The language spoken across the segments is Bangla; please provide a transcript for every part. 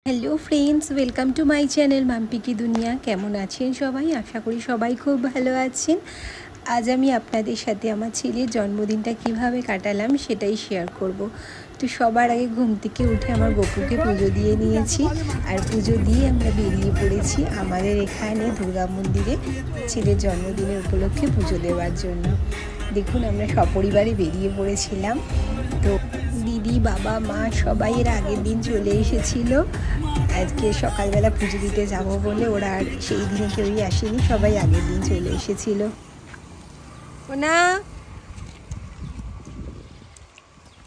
Hello friends, welcome to my channel Mampi কি দুনিয়া। কেমন আছেন সবাই? আশা করি সবাই খুব ভালো আছেন। আজ আমি আপনাদের সাথে আমার ছেলের জন্মদিনটা কিভাবে কাটালাম সেটাই শেয়ার করব। তো সবার আগে ঘুম থেকে উঠে আমার গপুকে পুজো দিয়ে নিয়েছি, আর পুজো দিয়ে আমরা বেরিয়ে পড়েছি আমাদের এখানে দুর্গা মন্দিরে ছেলের জন্মদিনের উপলক্ষে পুজো দেওয়ার জন্য। দেখুন, আমরা সপরিবারে বেরিয়ে পড়েছিলাম। তো দিদি, বাবা, মা সবাই এর আগের দিন চলে এসেছিল আজকে সকালবেলা পুজো দিতে যাব বলে। ওরা আর সেই দিনে কেউই আসেনি, সবাই আগের দিন চলে এসেছিল। না,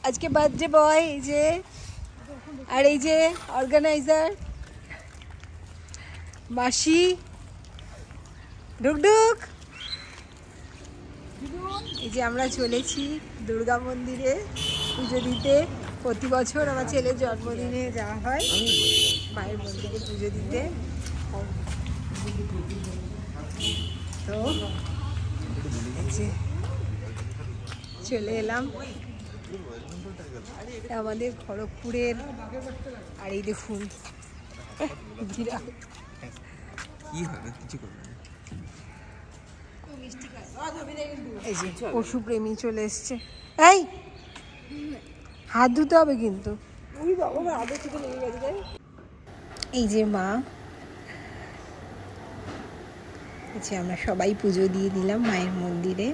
আজকে বার্থডে বয় এই যে, আর এই যে অর্গানাইজার মাসি। ঢুকঢুক। এই যে আমরা চলেছি দুর্গা মন্দিরে পুজো দিতে। প্রতি বছর আমার ছেলের জন্মদিনে যাওয়া হয় মায়ের মন্দিরে পুজো দিতে। তো চলে এলাম আমাদের খড়গপুরের। আর এই দেখুন এই যে পশুপ্রেমী চলে এসছে। এই হাত ধুতে হবে কিন্তু। এই যে মা, আচ্ছা আমরা সবাই পুজো দিয়ে দিলাম মায়ের মন্দিরে।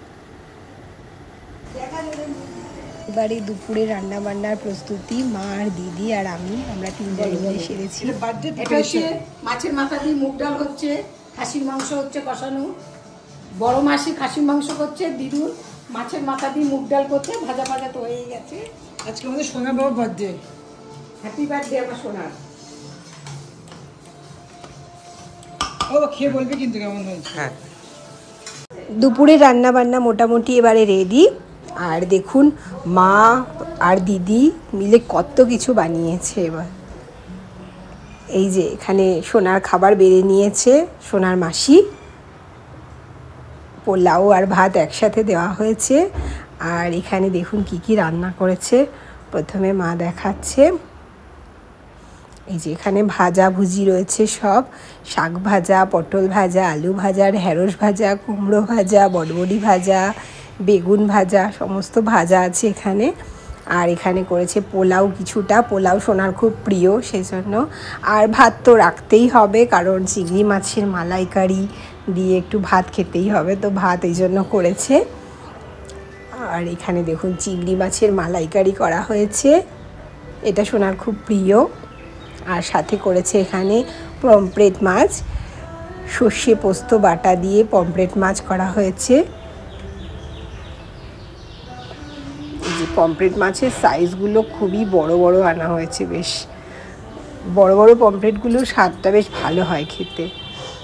এবারে দুপুরে রান্না বান্নার প্রস্তুতি মা আর দিদি আর আমরা তিনজন মিলে সেরেছি। এটা হচ্ছে মাছের মাথা দিয়ে মুগ ডাল হচ্ছে, খাসির মাংস হচ্ছে কষানো, বড় মাসি খাসির মাংস করছে, দিদুর মাছের মাথা দিয়ে মুগ ডাল করছে, ভাজা ভাজা তো হয়ে গেছে। আজকে আমাদের সোনা বাবার বার্থডে। হ্যাপি বার্থডে আমার সোনার। ও খেয়ে বলবে কিন্তু কেমন হয়েছে। হ্যাঁ, দুপুরে রান্না বান্না মোটামুটি এবারে রেডি। আর দেখুন মা আর দিদি মিলে কত কিছু বানিয়েছে এবার। এই যে এখানে সোনার খাবার বেড়ে নিয়েছে সোনার মাসি। পোলাও আর ভাত একসাথে দেওয়া হয়েছে। আর এখানে দেখুন কি কি রান্না করেছে। প্রথমে মা দেখাচ্ছে, এই যে এখানে ভাজা ভুজি রয়েছে সব, শাক ভাজা, পটল ভাজা, আলু ভাজা, ঢেঁড়স ভাজা, কুমড়ো ভাজা, বটবটি ভাজা, বেগুন ভাজা, সমস্ত ভাজা আছে এখানে। আর এখানে করেছে পোলাও কিছুটা, পোলাও সোনার খুব প্রিয় সেজন্য। আর ভাত তো রাখতেই হবে, কারণ চিংড়ি মাছের মালাইকারি দিয়ে একটু ভাত খেতেই হবে, তো ভাত এই জন্য করেছে। আর এখানে দেখুন চিংড়ি মাছের মালাইকারি করা হয়েছে, এটা সোনার খুব প্রিয়। আর সাথে করেছে এখানে পমফ্রেট মাছ, সর্ষে পোস্ত বাটা দিয়ে পমফ্রেট মাছ করা হয়েছে। এই যে পমফ্রেট মাছের সাইজগুলো খুবই বড় বড় আনা হয়েছে, বেশ বড় বড় পমফ্রেটগুলোর স্বাদটা বেশ ভালো হয় খেতে।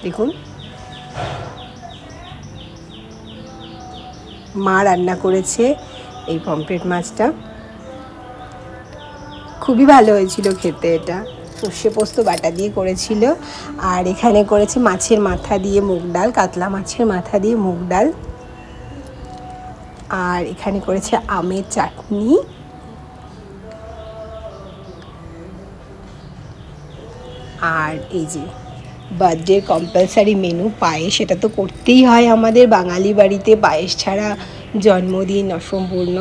দেখুন মা রান্না করেছে এই পমফ্রেট মাছটা, খুবই ভালো হয়েছিল খেতে। এটা সর্ষে পোস্ত বাটা দিয়ে করেছিল। আর এখানে করেছে মাছের মাথা দিয়ে মুগ ডাল, কাতলা মাছের মাথা দিয়ে মুগ ডাল। আর এখানে করেছে আমের চাটনি। আর এই যে বার্থডে কম্পালসারি মেনু পায়েস, সেটা তো করতেই হয় আমাদের বাঙালি বাড়িতে, পায়েস ছাড়া জন্মদিন অসম্পূর্ণ।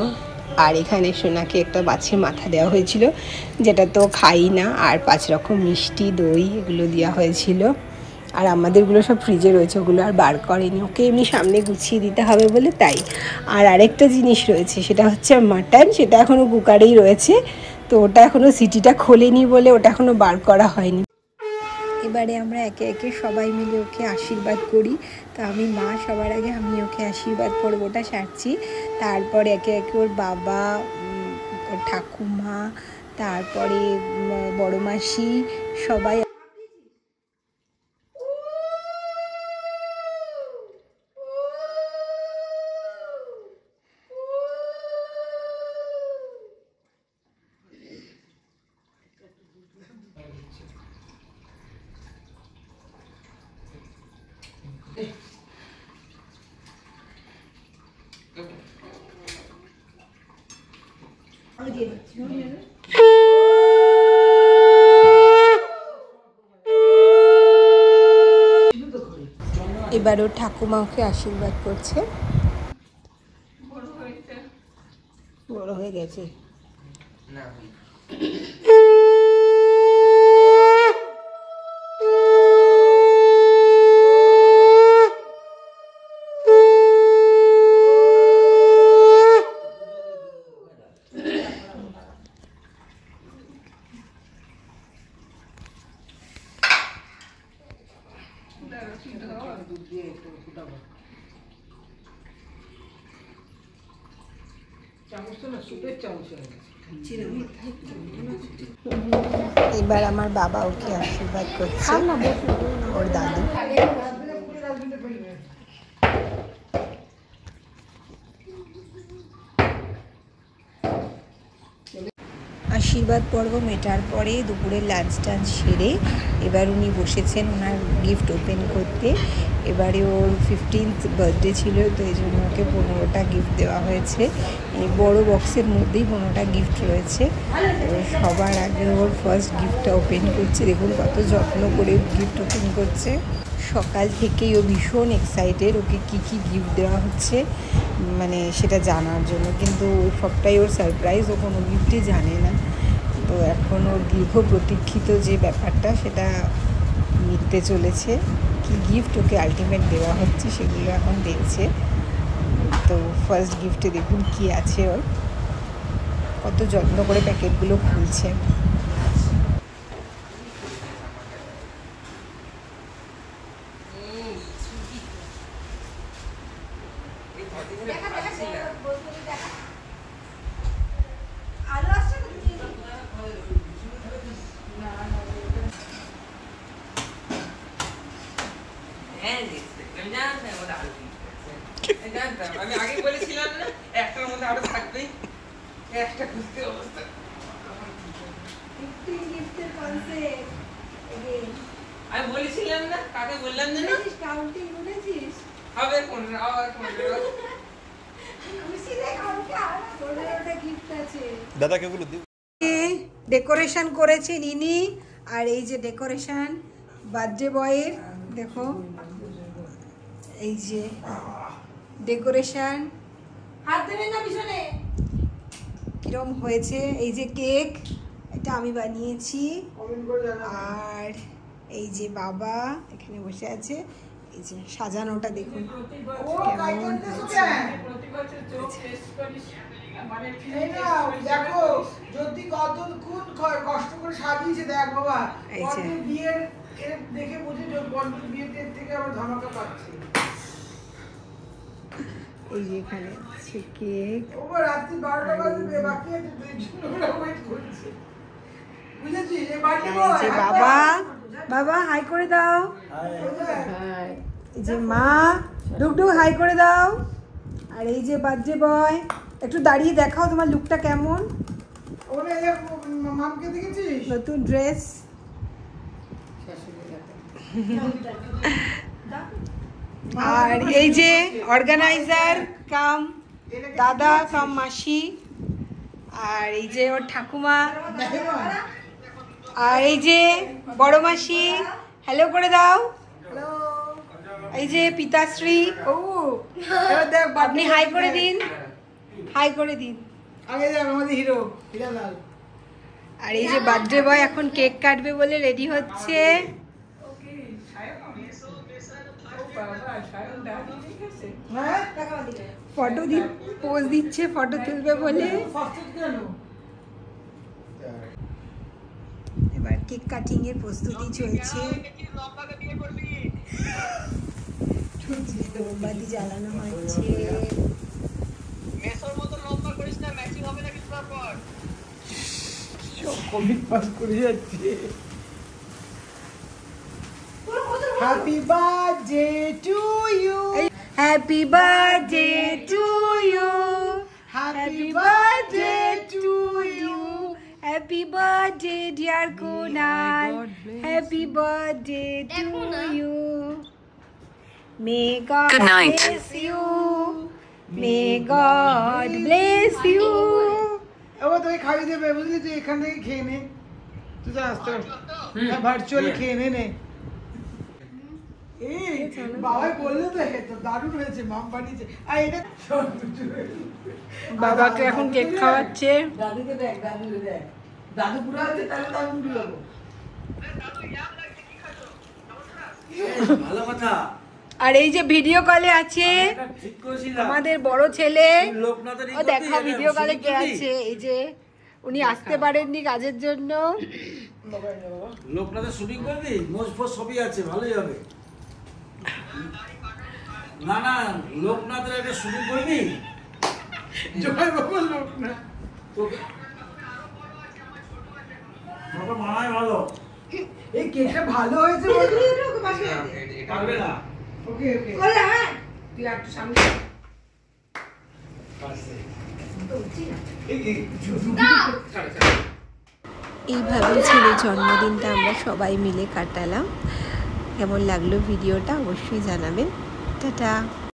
আর এখানে সোনাকে একটা মাছের মাথা দেওয়া হয়েছিল, যেটা তো খাই না। আর 5 রকম মিষ্টি, দই এগুলো দেওয়া হয়েছিল। আর আমাদেরগুলো সব ফ্রিজে রয়েছে, ওগুলো আর বার করেনি, ওকে এমনি সামনে গুছিয়ে দিতে হবে বলে তাই। আর আরেকটা জিনিস রয়েছে, সেটা হচ্ছে মাটন, সেটা এখনও কুকারেই রয়েছে, তো ওটা এখনও সিটিটা খোলেনি বলে ওটা এখনও বার করা হয়নি। এবারে আমরা একে একে সবাই মিলে ওকে আশীর্বাদ করি। তো আমি মা, সবার আগে আমি ওকে আশীর্বাদ করবোটা সারছি। তারপরে একে একে ওর বাবা, ওর ঠাকুমা, তারপরে বড় মাসি, সবাই। এবার ওর ঠাকুমা ওকে আশীর্বাদ করছে। বড় হয়ে গেছে। এবার আমার বাবা ওকে আশীর্বাদ করছে, ওর দাদু। আশীর্বাদ পর্ব মেটার পরে দুপুরের লাঞ্চ টাঞ্চ সেরে এবার উনি বসেছেন ওনার গিফট ওপেন করতে। এবারে ওর 15th বার্থডে ছিল, তো এই জন্য ওকে 15টা গিফট দেওয়া হয়েছে। এই বড় বক্সের মধ্যেই 15টা গিফট রয়েছে। সবার আগে ওর ফার্স্ট গিফটটা ওপেন করছে। দেখুন কত যত্ন করে গিফট ওপেন করছে। সকাল থেকেই ও ভীষণ এক্সাইটেড ওকে কী কী গিফট দেওয়া হচ্ছে মানে সেটা জানার জন্য, কিন্তু সবটাই ওর সারপ্রাইজ, ও কোনো গিফটই জানে না। তো এখন ওর দীর্ঘ প্রতীক্ষিত যে ব্যাপারটা সেটা মিটতে চলেছে। কি গিফট ওকে আলটিমেট দেওয়া হচ্ছে সেগুলো এখন দেখছে। তো ফার্স্ট গিফটে দেখুন কি আছে, ওর কত যত্ন করে প্যাকেটগুলো খুলছে। আমি আগে বলেছিলাম না একটার মধ্যে আরো থাকবে, একটা খুঁজতে অবস্থা। আমি বলেছিলাম না, কাকে বললাম না হবে 15 আবার 15 দাদাকে ওগুলো দিও। ডেকোরেশন করেছেন ইনি, আর এই যে ডেকোরেশন বার্থডে বয়ের, দেখো এই যে ডেকোরেশন কিরম হয়েছে। এই যে কেক, এটা আমি বানিয়েছি। আর এই যে বাবা এখানে বসে আছে, এই যে সাজানোটা দেখুন কেমন হয়েছে। দেখো যদি কতক্ষণ কষ্ট করে সাজিয়েছে, দেখ বাবা বিয়ের দেখে বুঝে বিয়েতে থেকে আবার ধামাকা পাচ্ছে। এই যে এখানে আছে কেক, রাত্রি 12টা বাজে বাকি আছে, ওয়েট করছে বুঝেছিস। এই যে বাবা, বাবা হাই করে দাও। এই যে মা ডুগডুগ হাই করে দাও। আর এই যে বার্থডে বয়, একটু দাঁড়িয়ে দেখাও তোমার লুকটা কেমন। মামকে দেখেছিস নতুন ড্রেস। আর এই যে অর্গানাইজার কাম দাদা কাম মাসি, আর এই যে ওর ঠাকুমা, আর এই যে বড় মাসি, হ্যালো করে দাও। এই যে পিতাশ্রী, আপনি হাই করে দিন, হাই করে দিন। আমাদের হিরো হিরালাল। আর এই যে বার্থডে বয় এখন কেক কাটবে বলে রেডি হচ্ছে। ফটো পোজ দিচ্ছে, ফটো তুলবে বলে। এবার কেক কাটিং এর প্রস্তুতি চলছে। মোমবাতি জ্বালানো হচ্ছে। Happy birthday to you. Happy birthday to you. Happy birthday to you. Happy birthday dear Kunal. Happy birthday to you. May God bless you. May God bless you. ও তুই খাইয়ে দেবে বুঝলি, তুই এখান থেকে খেয়ে নে, তুই যা আসতে ভার্চুয়ালি খেয়ে নে। এই বাবাই বললে তো তো দারুণ হয়েছে, মাম বানিয়েছে। আর এটা বাবাকে এখন কেক খাওয়াচ্ছে। দাদুকে দেখ, দাদুকে দেখ, দাদু বুড়া হয়েছে তাহলে দাদু বুড়ি হবো। ভালো কথা। আর এই যে ভিডিও কলে আছে ঠিক করেছিলাম। আমাদের বড় ছেলে, লোকনাথের ও দেখা ভিডিও কলে কে আছে, এই যে উনি আসতে পারেননি কাজের জন্য। লোকনাথের শুটিং করবি, মোজ ফোজ সবই আছে, ভালোই হবে। না না, লোকনাথের একটা শুটিং করবি। জয় বাবা লোকনাথ। তোকে মানায় ভালো। এই কেকটা ভালো হয়েছে বলতে পারবে না। ওকে ওকে তুই একটু সামনে এইভাবেই ছিল জন্মদিনটা আমরা সবাই মিলে কাটালাম। কেমন লাগলো ভিডিওটা অবশ্যই জানাবেন। টাটা।